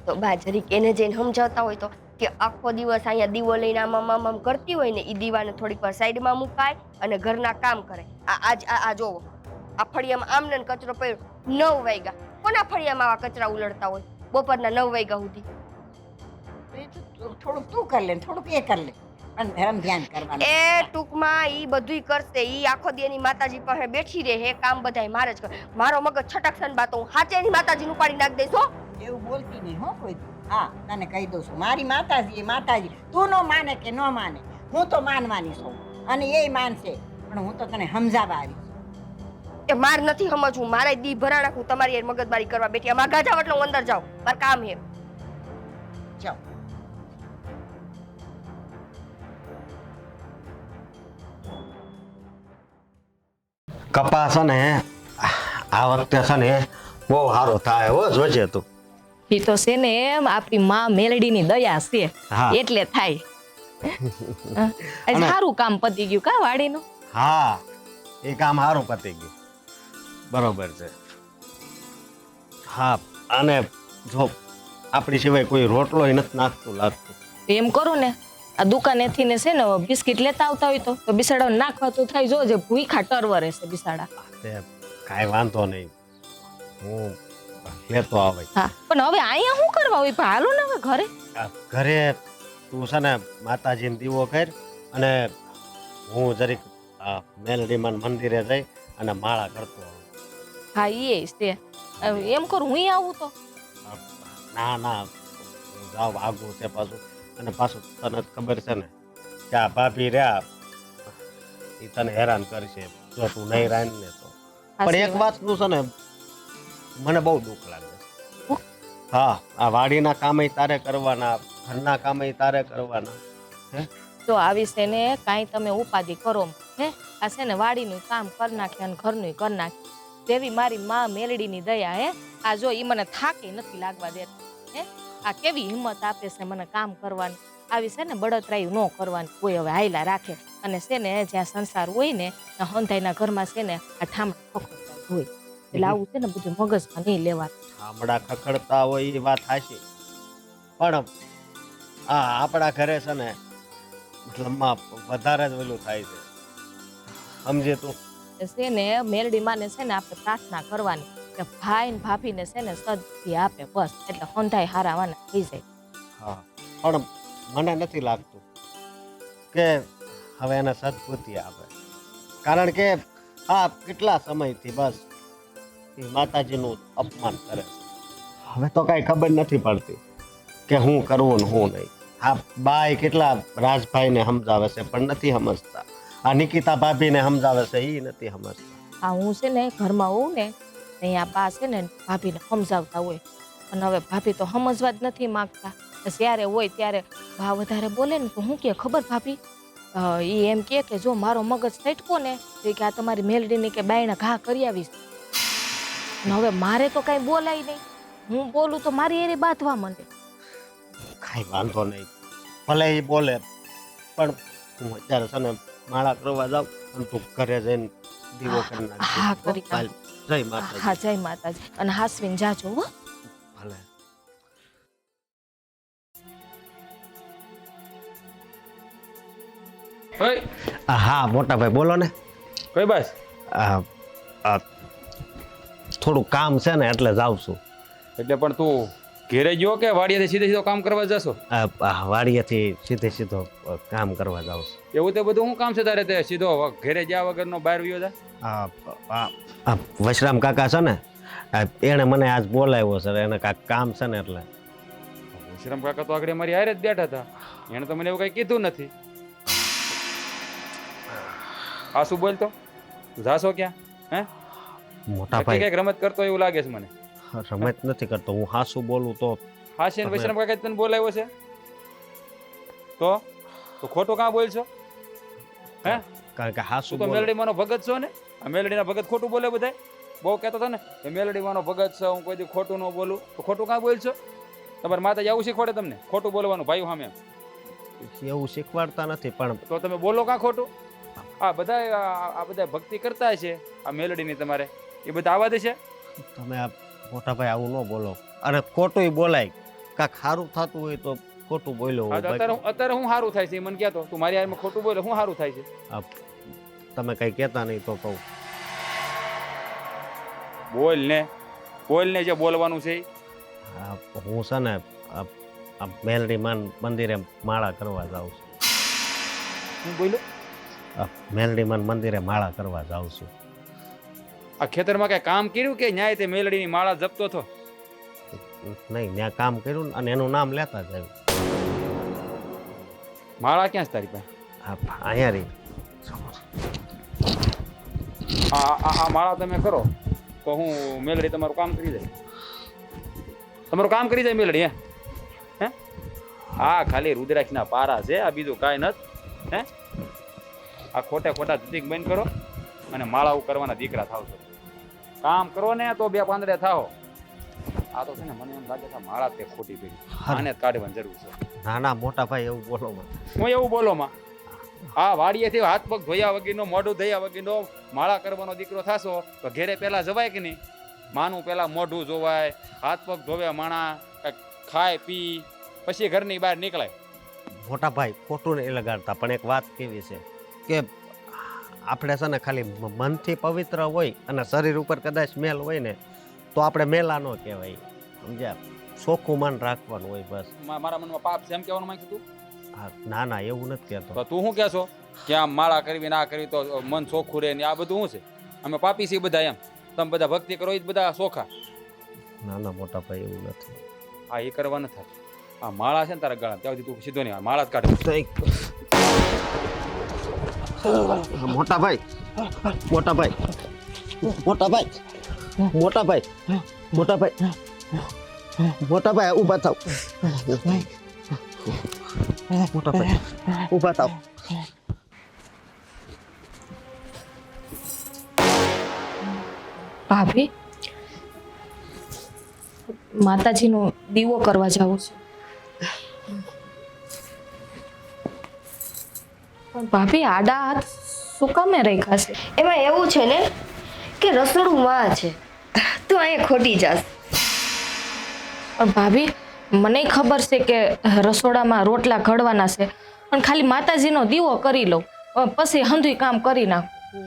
તો બા જરીક એને જઈને સમજાવતા હોય તો કે આખો દિવસ અહીંયા દીવો લઈને આમ કરતી હોય ને એ દીવાને થોડીક વાર સાઈડમાં મુકાય અને ઘરના કામ કરે. આ જોવો, આ ફળિયામાં આમને ને કચરો પડ્યો 9 વાગ્યા. કોના ફળિયામાં આવા કચરા ઉલડતા હોય બપોરના 9 વાગ્યા સુધી? થોડુંક તું કર લે, થોડુંક એ કર લે, પણ ધર્મ ધ્યાન કરવાનું. એ ટૂંકમાં ઈ બધુંય કરશે. ઈ આખો દી એની માતાજી પાસે બેઠી રહે હે, કામ બધાય મારે જ કરે. મારો મગજ છટકસન બાતો હું સાચે એની માતાજીને ઉપાડી નાખી દઈશ હો. એવું બોલતી નહીં હો કોઈ દી. હા તને કહી દઉં છું, મારી માતાજી એ માતાજી. તું ન માને કે ન માને, હું તો માનવાની છું અને એ માનશે, પણ હું તો તને સમજાવવા આવી છું. એ માર નથી સમજવું. મારે દી ભરાણા હું તમારી હારે મગજમારી કરવા બેઠી. આમાં ગાજા એટલે હું અંદર જાઉં, મારે કામ હે. જાઓ. કપાસ છે ને આ વખતે છે ને બહુ સારો થાય હો, જોજે તું. એ તો છે ને એમ આપણી માં મેલડીની દયા છે હા. એટલે થાય. આજ સારું કામ પતી ગયું કા વાડીનું. હા એ કામ સારું પતી ગયું, બરોબર છે. હા અને જો આપણી સિવાય કોઈ રોટલો નથી નાખતું લાગતું. એમ કરું ને આ દુકાનેથી ને છે ને બિસ્કિટ લેતા આવતા હોય તો બિસાડાને નાખવા તો થાય. જોજે ભૂખા ટરવરે છે બિસાડા. તે કાંઈ વાંધો નહીં, હું લેતો આવે. હા પણ હવે અહીંયા શું કરવા હોય? પણ હાલો ને હવે ઘરે. ઘરે તું છે ને માતાજીને દીવો કર અને હું જરીક મેલડીમાં મંદિરે જઈ અને માળા કરતો આવું. હા એ છે. એમ કરું હું આવું તો. ના ના હું જાઉં, આગું છે પાછું. અને પાછું તને ખબર છે ને કે આ ભાભી રહ્યા એ તને હેરાન કરશે જો તું નહીં રાન ને તો. પણ એક વાતનું છે ને મને બહુ દુઃખ લાગે છે. હા આ વાડીના કામે તારે કરવાના, ઘરના કામે તારે કરવાના. હે તો આવી છે ને કાંઈ તમે ઉપાધિ કરો હે. આ છે ને વાડીનું કામ કરી નાખે અને ઘરનું કરી નાખે. જેવી મારી માં મેલડીની દયા હે. આ જો ઈ મને થાકે નથી લાગવા દેતા હે. આ કેવી હિંમત આપે છે મને કામ કરવાની. આવી છે ને બળતરાઈ ન કરવાની કોઈ હવે હાયલા રાખે. અને છે ને જ્યાં સંસાર હોય ને હંધાઈના ઘરમાં છે ને આ ઠામડા ખખડતા હોય. એટલે આવું છે ને બધું મગજમાં નહીં લેવાનું. ઠામડા ખખડતા હોય એ વાત હાચી, પણ આ આપણા ઘરે છે ને મતલબમાં વધારે જ ઓલું થાય છે, સમજે તું. છે ને મેલડી માને છે ને આપણે પ્રાર્થના કરવાની કે ભાઈ ને ભાભીને છે ને સદબુદ્ધિ આપે બસ, એટલે હંધાઈ હારાવાના થઈ જાય. હા પણ મને નથી લાગતું કે હવે એને સદબુદ્ધિ આપે, કારણ કે આ કેટલા સમયથી બસ એ માતાજીનું અપમાન કરે છે. હવે તો કાંઈ ખબર નથી પડતી કે હું કરવું ને હું નહીં. હા બાય કેટલા રાજભાઈને સમજાવે છે પણ નથી સમજતા. આ નિકિતા ભાભીને સમજાવે છે એ નથી સમજતા. આ હું છે ને ઘરમાં હોઉં ને અહીંયા બા છે ને ભાભીને સમજાવતા હોય, અને હવે ભાભી તો સમજવા જ નથી માંગતા. જ્યારે હોય ત્યારે બા વધારે બોલે ને તો હું કે ખબર ભાભી એ એમ કે જો મારો મગજ સટકો ને તો કે આ તમારી મેલડીને કે બાયણા ઘા કરી આવીશ. અને હવે મારે તો કાંઈ બોલાય નહીં, હું બોલું તો મારી એરી બાંધવા માંડે. કાંઈ વાંધો નહીં, ભલે એ બોલે, પણ હું અત્યારે છે ને માળા કરવા જાઉં અને તું ઘરે જઈને દીવો કરી નાખ. હા કરી નાખ. જય માતાજી. હા જય માતાજી. અને હાસવીને જાજો હો. ભલે. ઓય હા મોટા ભાઈ બોલો ને. કઈ બસ થોડું કામ છે ને એટલે જાઉં છું. એટલે પણ તું ઘેરે ગયો કે વાડીએથી સીધે સીધો કામ કરવા જશો? વાડીએથી સીધો કામ કરવા જાઉં છું. એવું તે બધું શું કામ છે તારે? તે સીધો ઘેરે જ્યાં વગરનો બહાર વ્યો જા. વશરામ કાકા છે ને એણે મને આજ બોલાવ્યો છે, એને કાંઈક કામ છે ને એટલે. વિશ્રામ કાકા તો આગળ મારી હારે જ બેઠા હતા, એને તો મને એવું કઈ કીધું નથી. હા શું બોલતો તું જાશો ક્યાં હે મોટા નક્કી ભાઈ કંઈક રમત કરતો એવું લાગે છે મને રમત નથી કરતો, હું હાસું બોલું તો હાશે ને વૈષ્ણવ કાકા તને બોલાવ્યો છે તો તું ખોટું કાં બોલ છો હે કારણ કે હાસું તું તો મેલડીમાંનો ભગત છો ને આ મેલડીના ભગત ખોટું બોલે બધાય બહુ કહેતો હતો ને કે મેલડીમાંનો ભગત છે હું કોઈ દી ખોટું ન બોલું તો ખોટું કાં બોલ છો તમારા માતાજી આવું શીખવાડે તમને ખોટું બોલવાનું ભાઈ સામે એવું શીખવાડતા નથી, પણ તો તમે બોલો કાં ખોટું આ બધા ભક્તિ કરતા છે આ મેલડીની તમારે એ બધા આવા દે છે તમે આ મોટા ભાઈ આવું ન બોલો. અને ખોટું બોલાય, કાંક સારું થતું હોય તો ખોટું બોલ્યો હા, તો અત્યારે હું સારું થાય છે એ મને કહેતો તું મારી હારમાં ખોટું બોલે હું સારું થાય છે તમે કઈ કહેતા નહીં તો કહું. બોલ ને જે બોલવાનું છે ઈ. હું છે ને આ મેલડી મંદિરે માળા કરવા જાઉં છું. હું બોલ્યો આ મેલડી મંદિરે માળા કરવા જાઉં છું. આ ખેતરમાં કઈ કામ કર્યું કે ન્યાય તે મેલડીની માળા જપતો હતો નહીં, ત્યાં કામ કર્યું ને અને એનું નામ લેતા જ આવ્યું. માળા ક્યાં છે તારી પાસે અહીંયા રહી. આ માળા તમે કરો તો હું મેલડી તમારું કામ કરી જાય મેલડી હે આ ખાલી રુદ્રાક્ષના પારા છે આ બીજું કાંઈ નથી હે આ ખોટા ધતિક બંધ કરો અને માળાઓ કરવાના દીકરા થાવ છો કામ કરો ને તો 2 પાંદડે થાઓ આ તો છે ને મને એમ લાગે છે માળા તે ખોટી પડી આને જ કાઢવાની જરૂર છે ના મોટા ભાઈ એવું બોલો હું એવું બોલો માં આ વાડીએથી હાથ પગ ધોયા વગરનો મોઢું ધોયા વગરનો માળા કરવાનો દીકરો થાશો તો ઘેરે પહેલા જવાય કે નહીં માનું પહેલા મોઢું જોવાય હાથ પગ ધોવે માણા ખાય પી પછી ઘરની બહાર નીકળાય. મોટા ભાઈ ખોટું નહીં લગાડતા, પણ એક વાત કેવી છે કે આપણે છે ને ખાલી મનથી પવિત્ર હોય અને શરીર ઉપર કદાચ મેલ હોય ને તો આપણે મેલા ન કહેવાય, સમજ્યા? ચોખ્ખું મન રાખવાનું હોય બસ. મારા મનમાં પાપ છે એમ કહેવાનું માંગતું તું? હા, ના એવું નથી કહેતો. તો તું શું કહેશો કે આમ માળા કરવી ના કરવી તો મન ચોખ્ખું રહે ને આ બધું શું છે? અમે પાપી છીએ બધા એમ, તમે બધા ભક્તિ કરો એ જ બધા ચોખા. ના મોટા ભાઈ એવું નથી. હા એ કરવા ન થાય. આ માળા છે ને તારા ગળા ત્યાંથી તું સીધો નહીં માળા જ કાઢે. મોટા ભાઈ ઊભા થાવ. ઊભા થાવ. ભાભી માતાજીનો દીવો કરવા જાઉં છું. પણ ભાભી આડા હાથ શું કામે રાખ્યા છે? એમાં એવું છે ને કે રસોડું માં છે તું અહીંયા ખોટી જાસ. પણ ભાભી મને ખબર છે કે રસોડામાં રોટલા ઘડવાના છે, પણ ખાલી માતાજીનો દીવો કરી લઉં પછી હંધુય કામ કરી નાખું.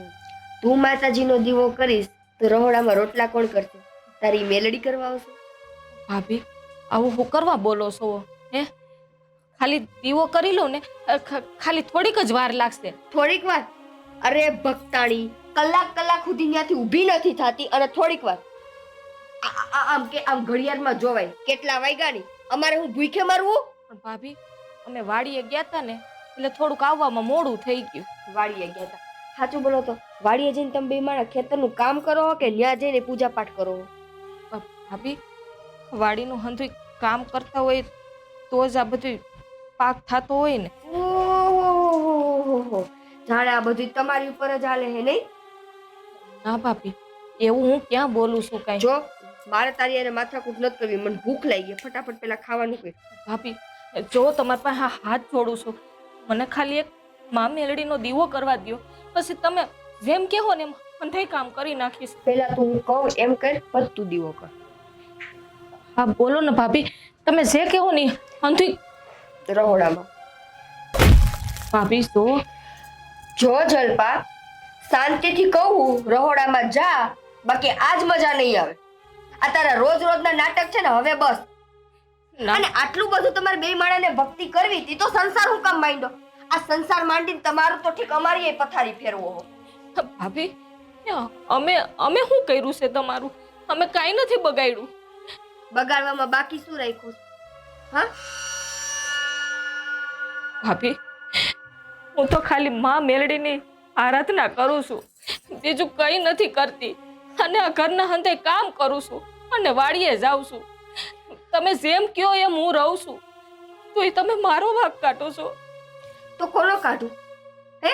તું માતાજીનો દીવો કરીશ તો રહોડામાં રોટલા કોણ કરશે? તારી મેલડી કરવા આવશે? ભાભી આવું હું કરવા બોલો છો હે? ખાલી દીવો કરી લઉં ને ખાલી થોડીક જ વાર લાગશે. થોડીક વાર? અરે ભક્તાણી, કલાક સુધી ત્યાંથી ઊભી નથી થતી અને થોડીક વાર આમ ઘડિયાળમાં જોવાય કેટલા વાગ્યા ની? અમારે હું ભૂખે મરવું? પણ ભાભી અમે વાડીએ ગયા હતા ને એટલે થોડુંક આવવામાં મોડું થઈ ગયું. વાડીએ ગયા હતા? સાચું બોલો તો વાડીએ જઈને તમે બે માણસ ખેતરનું કામ કરો કે ત્યાં જઈને પૂજા પાઠ કરો? ભાભી વાડીનું હંધુય કામ કરતા હોય તો જ આ બધું પાક થતો હોય ને. ઓહો, જાણે આ બધું તમારી ઉપર જ હાલે હે નહીં? ના ભાભી એવું હું ક્યાં બોલું છું કાંઈ. જો મારે તારી હારે માથાકૂટ નથી કરવી, મને ભૂખ લાગી, ફટાફટ પેલા ખાવાનું કર. ભાભી જો તમારી પાસે હાથ જોડું છું, મને ખાલી એક મા મેલડીનો દીવો કરવા દો, પછી તમે જેમ કહો ને એમ અંધાઈ કામ કરી નાખીશ. પેલા તું હું કહું એમ કર, પછી તું દીવો કર. હા બોલો ને ભાભી, તમે જે કહો ને અંધુઈ. રહોડામાં ભાભી જો જલપા, શાંતિથી કહું રહોડામાં જા, બાકી આજ મજા નહીં આવે. આ તારા રોજના નાટક છે ને હવે બસ. અને આટલું બધું તમારે બે માણાને ભક્તિ કરવી હતી તો સંસાર હું કામ માંડ્યો? આ સંસાર માંડીને તમારું તો ઠીક અમારી પથારી ફેરવો હો. ભાભી અમે શું કર્યું છે તમારું? અમે કાંઈ નથી બગાડ્યું. બગાડવામાં બાકી શું રાખ્યું? હા ભાભી હું તો ખાલી માં મેલડીની આરાધના કરું છું, બીજું કંઈ નથી કરતી. અને આ ઘરના હંધે કામ કરું છું અને વાડીએ જાઉં છું. તમે જેમ કહો એમ હું રહું છું, તોય તમે મારો ભાગ કાઢો છો. તો કોનો કાઢું? હે,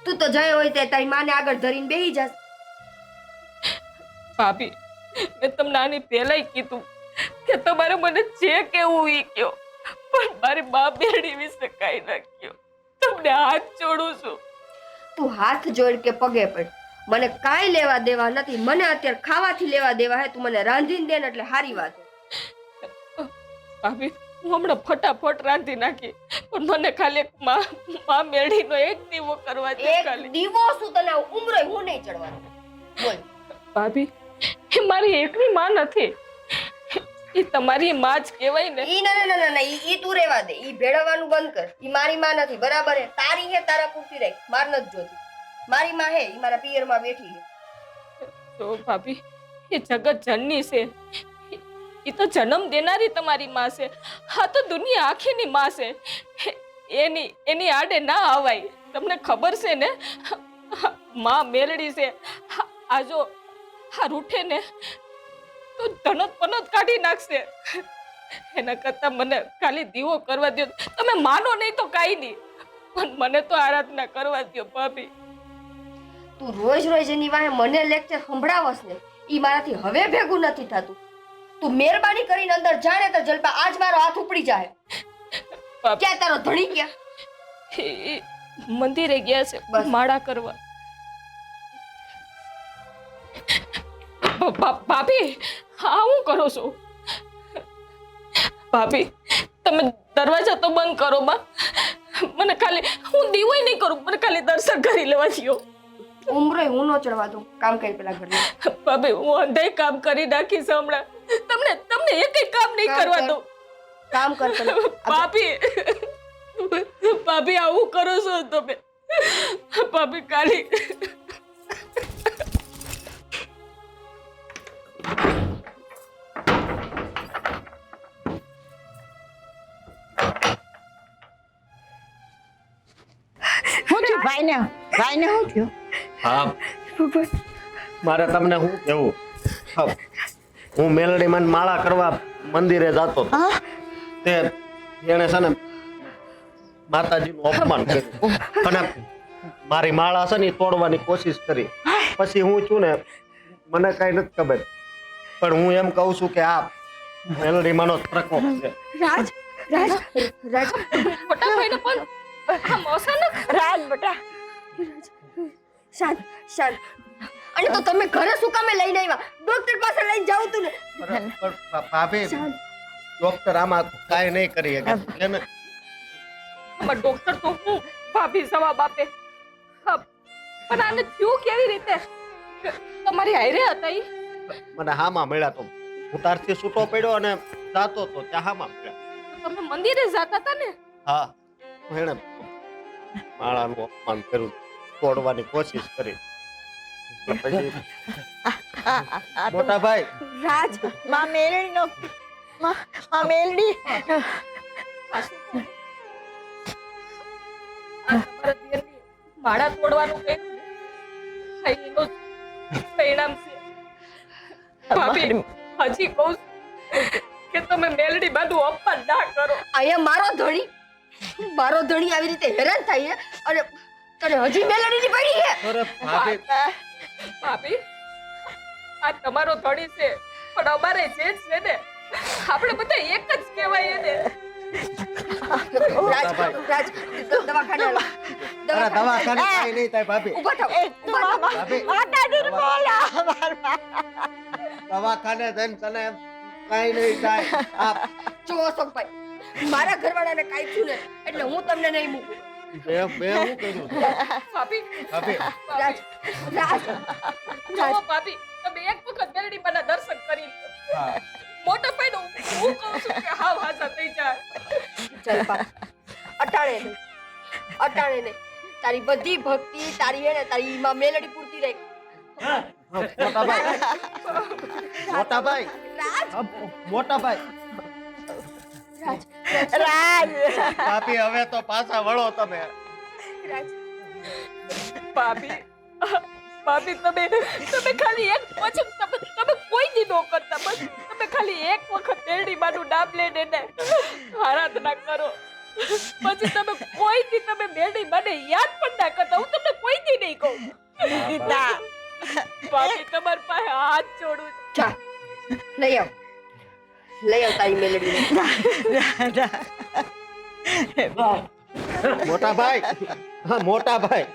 તું તો જય હોય તે તારી માને આગળ ધરીને બેહી જાસ. ભાભી, મેં તમને આની પહેલાંય કીધું કે તમારે મને જે કહેવું એ કહો, પણ મારી મા બેરડી વિશે કાંઈ ના કહો. તમને હાથ જોડું છું. તું હાથ જોડ કે પગે પડ, મને કાંઈ લેવા દેવા નથી. મને અત્યારે ખાવાથી લેવા દેવા હે. તું મને રાંધીને દે ને એટલે સારી વાત. ભાભી, હું હમણાં ફટાફટ રાંધી નાખી, પણ મને ખાલી મા મેળીનો એક દીવો કરવા દે. એક દીવો શું તને ઉમરોય હું નહીં ચડવાનો. બોલ. ભાભી, એ મારી એકની માં નથી, એ તમારી માં જ કહેવાય ને. ઈ ના ઈ તું રેવા દે. ઈ ભેળવવાનું બંધ કર. ઈ મારી માં નથી, બરાબર હે? તારી હે, તારા પૂરતી રાખ. માર નથી જોતી. મારી માં હે, ઈ મારા પિયરમાં બેઠી હે. તો ભાભી, એ જગત જનની છે, એ તો જન્મ દેનારી તમારી માં છે. હા, તો દુનિયા આખીની માં છે. એની આડે ના આવાય. તમને ખબર છે ને, માં મેલડી છે. આ જો આ રૂઠે ને તો ધનત પનત કાઢી નાખશે. એના કરતા મને ખાલી દીવો કરવા દો. તમે માનો નહીં તો કાંઈ નહીં, પણ મને તો આરાધના કરવા દો ભાભી. તું રોજ રોજ એની વાહે મને લેક્ચર સંભળાવસ ને, ઈ મારાથી હવે ભેગું નથી થતું. તું મહેરબાની કરીને અંદર જાણે તો જલપા આજ મારો હાથ ઉપડી જાય. ક્યાં તારો ધણી ગયા? એ મંદિરે ગયા છે બસ. માળા કરવા. ભાભી, હા હું કરો છો? ભાભી, તમે દરવાજા તો બંધ કરો બા. મને ખાલી, હું દીવો નહીં કરું, મને ખાલી દર્શન કરી લેવા દો. ઉમરોય હું નો ચડવા દઉં. કામ કરી પેલા ઘરમાં. ભાભી, હું અંધાઈ કામ કરી નાખીશ હમણાં. તમને એકેય કામ નહીં કામ કરવા કર. દઉં. કામ કર પેલા. ભાભી, ભાભી આવું કરો છો તમે? ભાભી કાલી શું થયું ભાઈને શું થયું? હા, મારે તમને શું કહેવું? હા, હું મેલડીમાં માળા કરવા મંદિરે જતો હતો. તે એણે છે ને માતાજીનું અપમાન કર્યું અને મારી માળા છે ને ઈ તોડવાની કોશિશ કરી. પછી હું છું ને, મને કાંઈ નથી ખબર, પણ હું એમ કહું છું કે આ મેલડીમાંનો જ પ્રકોપ છે. રાજ રાજ રાજ મોટા ભાઈને પણ આ મોસાનક રાજ બેટા, શાંત શાંત. અને તો તમે ઘરે શું કામે લઈને આવ્યા? ડોક્ટર પાસે લઈને જાવ તું ને. પણ ભાભી, ડોક્ટર આમાં કાંઈ નહીં કરી શકે. એને આમાં ડોક્ટર તો હું ભાભી જવાબ આપે. હા, પણ આને થયું કેવી રીતે? તમારી હારે હતા ઈ? મને હામાં મળ્યા તો ઉતારથી છૂટો પડ્યો અને જાતો તો ત્યાં હામાં મળ્યા. તમે મંદિરે જતા હતા ને? હા, એણે માળાનું અપમાન કર્યું, તોડવાની કોશિશ કરી. પછી મોટા ભાઈ, રાજ માં મેલડીનો માં મેલડી તમારા દેરની માળા તોડવાનું કંઈક એનું પરિણામ છે. ભાભી, હજી કહું છું કે તમે મેલડી બાંધું અપમાન ના કરો. અહીંયા મારો ધણી આવી રીતે હેરાન થાય છે અને તને હજી મેલડીની પડી છે. અરે ભાભી, ભાભી, આ તમારો ધણી છે, પણ અમારે જે છે ને, આપણે બધા એક જ કહેવાય એને. રાજ રાજ દવાખાને હાલો. અરે દવાખાને કાંઈ નહીં થાય ભાભી. ઊભા થાવ. ભાભી, માતાજી બોલા દવાખાને જઈને તને કાંઈ નહીં થાય. આ જો અશોકભાઈ, મારા ઘરવાળાને કાંઈ થયું ને એટલે હું તમને નહીં મૂકું. બે હું કર્યું? ભાભી, ભાભી, રાજ રાજ જુઓ ભાભી, તમે એક વખત મેલડીબાના દર્શન કરી લો. હા, મોટા ભાઈને હું કહું છું કે હાવ હાજર થઈ જાય. જલપા અટાણે નહીં. તારી બધી ભક્તિ તારી હે ને તારી માં મેલડી પૂરતી રહી. મોટા ભાઈ, મોટા ભાઈ, રાજ મોટા ભાઈ. રાજ રાજ ભાભી, હવે તો પાછા વળો તમે. રાજ ભાભી ભાભી તમે ખાલી એક પછી તમે કોઈ દી ન કરતા બસ તમે ખાલી એક વખત મેલડી માનું નામ લઈને ને આરાધના કરો પછી તમે કોઈ દી તમે મેલડી મને યાદ પણ ના કરતા હું તમને કોઈ દી નહીં કહું ગીતા ભાભી તમારી પાસે હાથ જોડું છું. જા લઈ આવ તારી મેલડીને મોટા ભાઈ હા મોટા ભાઈ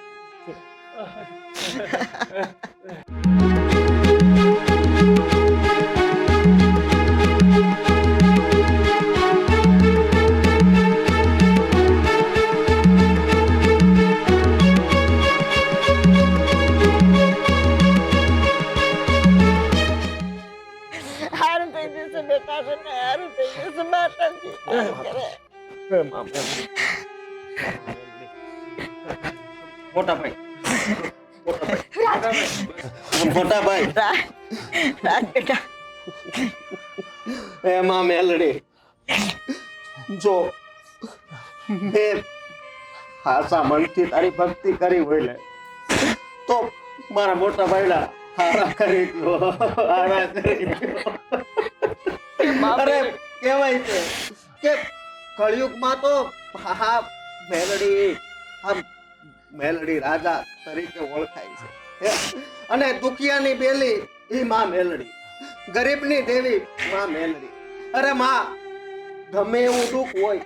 હારું થઈ જશે બેટા ને હારું થઈ જશે માતાજી મોટા ભાઈ મોટા ભાઈ રાજ બેટા એમાં મેલડી જો મેં હાસા મનથી તારી ભક્તિ કરી હોય ને તો મારા મોટા ભાઈના હારા કરી દો હારા કરી દો અરે કહેવાય છે કે કળિયુગમાં તો હા મેલડી રાજા તરીકે ઓળખાય છે હે? અને દુખિયાની બેલી ઈ માં મેલડી ગરીબની દેવી માં મેલડી અરે માં ગમે એવું દુઃખ હોય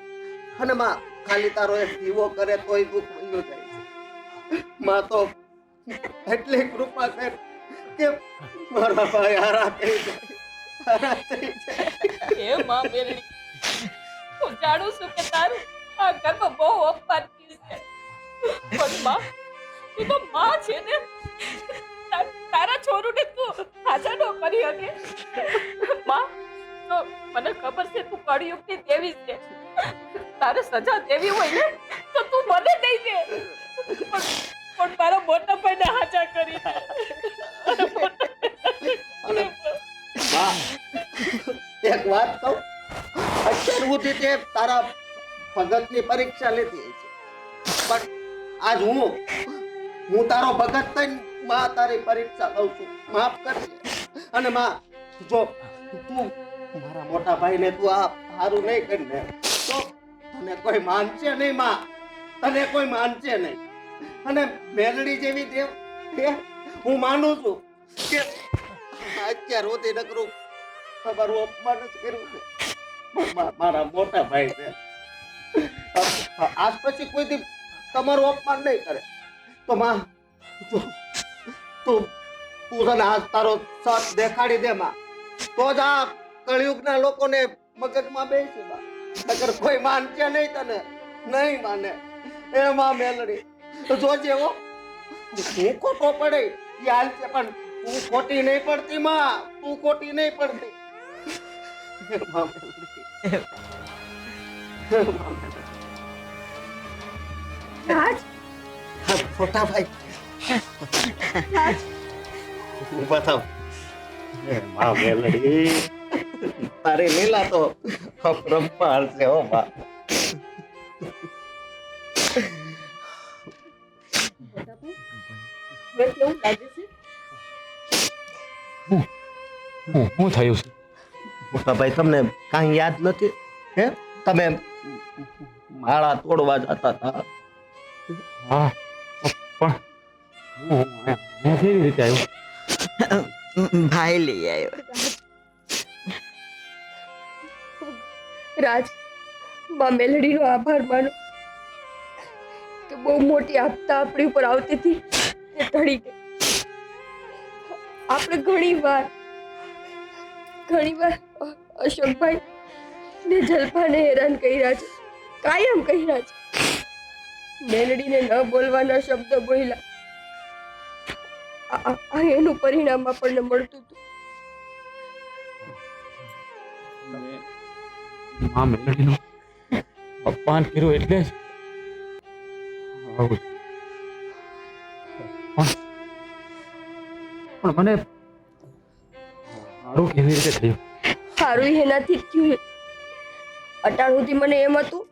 અને માં ખાલી તારો એક દીવો કરે તોય દુઃખ વયું જાય છે માં તો એટલી કૃપા કર કે મારા ભાઈ હારા થઈ જાય હે માં મેલડી હું જાણું છું કે તારું આ ઘરમાં બહુ અપમાન કર્યું છે પણ માં તું તો માં છે ને તારા છોરુને તું હાજર ન કરી શકે માં તો મને ખબર છે તું કળિયુગની દેવી છે તારે સજા દેવી હોય ને તો તું મને દઈ દે પણ મારા મોટા ભાઈને હાજર કરી દે અને માં એક વાત કહું અત્યાર સુધી તે તારા ભગતની પરીક્ષા લેતી છે પણ આજ હું તારો ભગત થઈને માં તારી પરીક્ષા લઉં છું માફ કરજે અને માં જો તું મારા મોટા ભાઈને તું આ સારું નહીં કરીને તો તને કોઈ માનશે નહીં માં તને કોઈ માનશે નહીં અને મેલડી જેવી દેવ હે હું માનું છું કે અત્યાર સુધી નકરું તમારું અપમાન જ કર્યું છે મારા મોટા ભાઈ છે આજ પછી કોઈ દી તમારું અપમાન નહીં કરે તો માં તું તને આજ તારો સત દેખાડી દે માં તો જ આ કળિયુગના લોકોને મગજમાં બેસે માં નકર કોઈ માનશે નહીં તને નહીં માને એ માં મેલડી જોજે હો હું ખોટો પડે એ હાલ છે પણ તું ખોટી નહીં પડતી માં તું ખોટી નહીં પડતી માં મેલડી રાજ મોટા ભાઈ બતાવ માં મેલડી તારી લીલા તો અપરંપાર છે હો બા કેવું લાગે છે હું થયું છે મોટા ભાઈ તમને કાંઈ યાદ નથી હે તમે માળા તોડવા જતા હતા હા પણ હું કેવી રીતે આવ્યો ભાઈ લઈ આવ્યો રાજ માં મેલડીનો આભાર માનો કે બહુ મોટી આપતા આપણી ઉપર આવતી હતી એ ટળી ગઈ આપણે ઘણીવાર અશોકભાઈ ને જલપાને હેરાન કર્યા છે કાયમ કર્યા છે મેલડીને ન બોલવાના શબ્દ બોલ્યા આ એનું પરિણામ આપણને મળતું હતું માં મેલડીનું અપમાન કર્યું એટલે જ આવું. પણ મને મારું કેવી રીતે થયું સારું એનાથી જ થયું અટાણ સુધી મને એમ હતું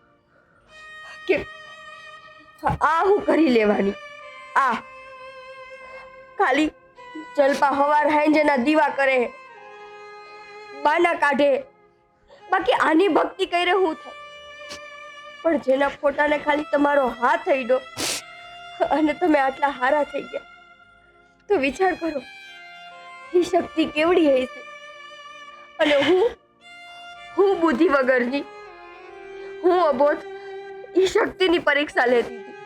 કે આ હું કરી લેવાની આ ખાલી જલપા હવાર હાંજેના દીવા કરે હે, બાના કાઢે, બાકી આની ભક્તિ કરે હું થાય? પણ જેના ફોટાને ખાલી તમારો હાથ અડ્યો અને તમે આટલા હારા થઈ ગયા, તો વિચાર કરો એ શક્તિ કેવડી હશે. અને હું બુદ્ધિ વગરની, હું અબોધ એ શક્તિની પરીક્ષા લેતી હતી.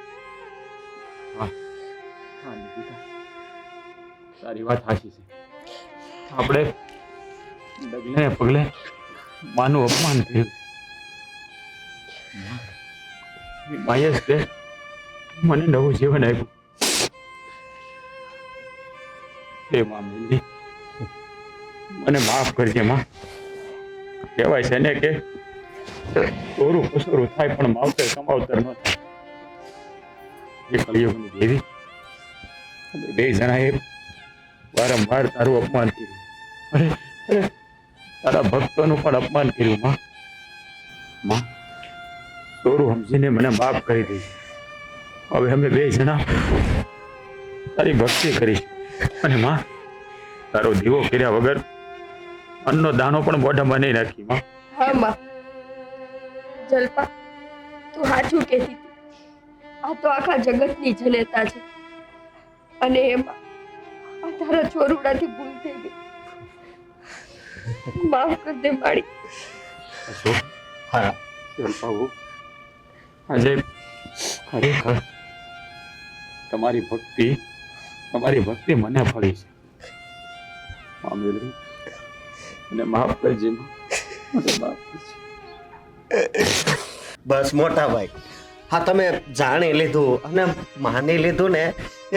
હા નિકિતા, તારી વાત સાચી છે. આપણે ડગલે પગલે માનું અપમાન કર્યું. માએ જ તે મને નવું જીવન આપ્યું. હે માં મેલડી, મને માફ કરજે માં. કહેવાય છે ને કે ચોરું કસોરું થાય પણ માવતર કમાવતર ન થાય. એ કળિયુગની દેવી, અમે બે જણાએ વારંવાર તારું અપમાન કર્યું. અરે અરે તારા ભક્તોનું પણ અપમાન કર્યું માં. માં, ચોરું સમજીને મને માફ કરી દઈશ. હવે અમે બે જણા તારી ભક્તિ કરીશ. અને માં, તારો દીવો કર્યા વગર અન્નનો દાણો પણ મોઢામાં નહીં નાખી માં. હા માં, જલપા તું સાચું કહેતી હતી. આ તો આખા જગતની જનેતા છે, અને એમાં આ તારા ચોરુડાથી ભૂલ થઈ ગઈ. માફ કર દે માડી. અશોક, હા જલપાવું, આજે ખરેખર તમારી ભક્તિ મને ફળી છે. માં મેલડી, મને માફ કરજે માં, મને માફ કરજે. બસ મોટા ભાઈ, હા તમે જાણી લીધું અને માની લીધું ને,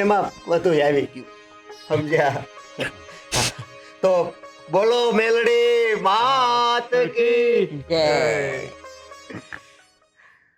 એમાં બધું આવી ગયું, સમજ્યા? તો બોલો મેલડી માત કી જય.